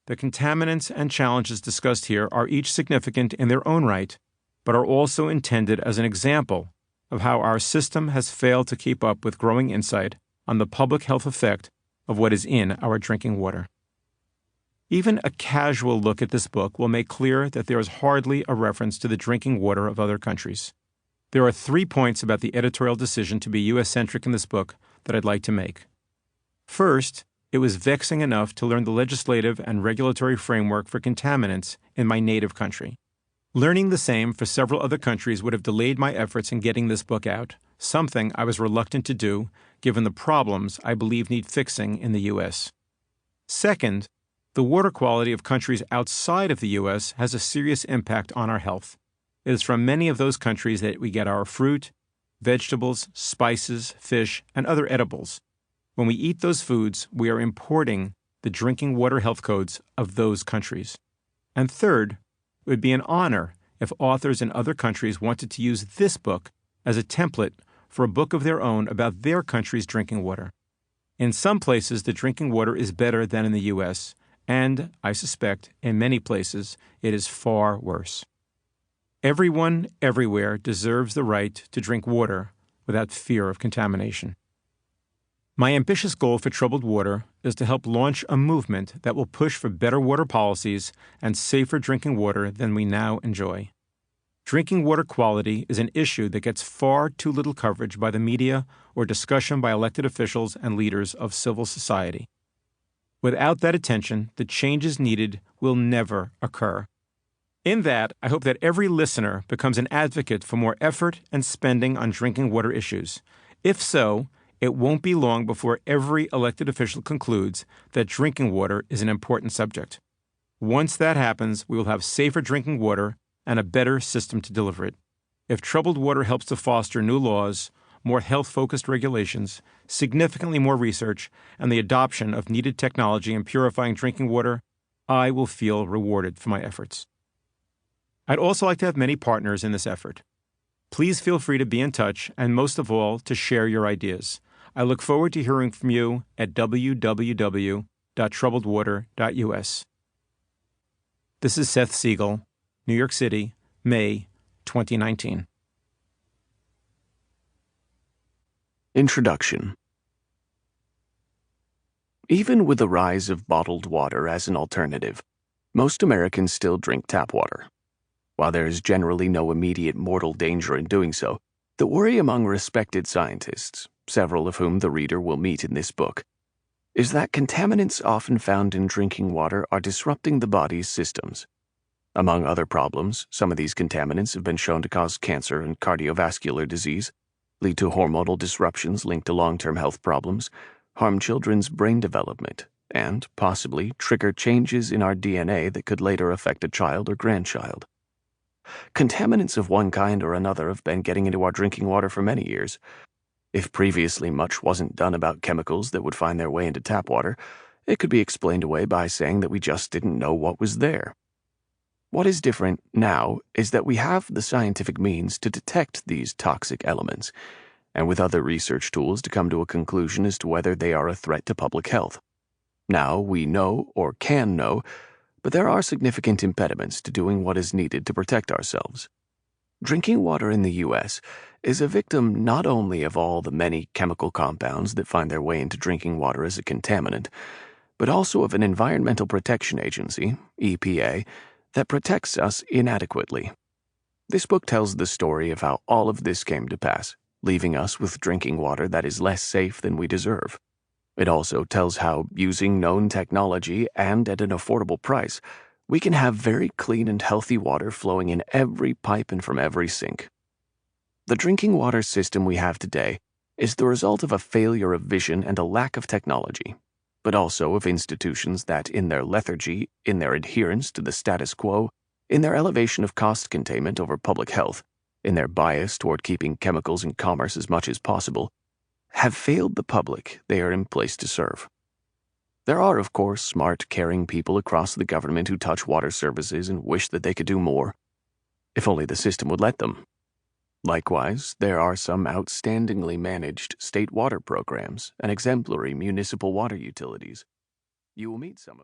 The contaminants and challenges discussed here are each significant in their own right, but are also intended as an example of how our system has failed to keep up with growing insight on the public health effect of what is in our drinking water. Even a casual look at this book will make clear that there is hardly a reference to the drinking water of other countries. There are 3 points about the editorial decision to be U.S.-centric in this book that I'd like to make. First, it was vexing enough to learn the legislative and regulatory framework for contaminants in my native country. Learning the same for several other countries would have delayed my efforts in getting this book out, something I was reluctant to do given the problems I believe need fixing in the U.S. Second, the water quality of countries outside of the U.S. has a serious impact on our health. It is from many of those countries that we get our fruit, vegetables, spices, fish, and other edibles. When we eat those foods, we are importing the drinking water health codes of those countries. And third, it would be an honor if authors in other countries wanted to use this book as a template for a book of their own about their country's drinking water. In some places, the drinking water is better than in the U.S., and, I suspect, in many places, it is far worse. Everyone, everywhere, deserves the right to drink water without fear of contamination. My ambitious goal for troubled water is to help launch a movement that will push for better water policies and safer drinking water than we now enjoy. Drinking water quality is an issue that gets far too little coverage by the media or discussion by elected officials and leaders of civil society. Without that attention, the changes needed will never occur. In that, I hope that every listener becomes an advocate for more effort and spending on drinking water issues. If so, it won't be long before every elected official concludes that drinking water is an important subject. Once that happens, we will have safer drinking water and a better system to deliver it. If troubled water helps to foster new laws, more health-focused regulations, significantly more research, and the adoption of needed technology in purifying drinking water, I will feel rewarded for my efforts. I'd also like to have many partners in this effort. Please feel free to be in touch and, most of all, to share your ideas. I look forward to hearing from you at www.troubledwater.us. This is Seth Siegel, New York City, May 2019. Introduction. Even with the rise of bottled water as an alternative, most Americans still drink tap water. While there is generally no immediate mortal danger in doing so, the worry among respected scientists, several of whom the reader will meet in this book, is that contaminants often found in drinking water are disrupting the body's systems. Among other problems, some of these contaminants have been shown to cause cancer and cardiovascular disease, lead to hormonal disruptions linked to long-term health problems, harm children's brain development, and, possibly, trigger changes in our DNA that could later affect a child or grandchild. Contaminants of one kind or another have been getting into our drinking water for many years. If previously much wasn't done about chemicals that would find their way into tap water, it could be explained away by saying that we just didn't know what was there. What is different now is that we have the scientific means to detect these toxic elements, and with other research tools to come to a conclusion as to whether they are a threat to public health. Now we know, or can know, but there are significant impediments to doing what is needed to protect ourselves. Drinking water in the U.S. is a victim not only of all the many chemical compounds that find their way into drinking water as a contaminant, but also of an Environmental Protection Agency, EPA, that protects us inadequately. This book tells the story of how all of this came to pass, leaving us with drinking water that is less safe than we deserve. It also tells how, using known technology and at an affordable price, we can have very clean and healthy water flowing in every pipe and from every sink. The drinking water system we have today is the result of a failure of vision and a lack of technology, but also of institutions that, in their lethargy, in their adherence to the status quo, in their elevation of cost containment over public health, in their bias toward keeping chemicals in commerce as much as possible, have failed the public they are in place to serve. There are, of course, smart, caring people across the government who touch water services and wish that they could do more, if only the system would let them. Likewise, there are some outstandingly managed state water programs and exemplary municipal water utilities. You will meet some of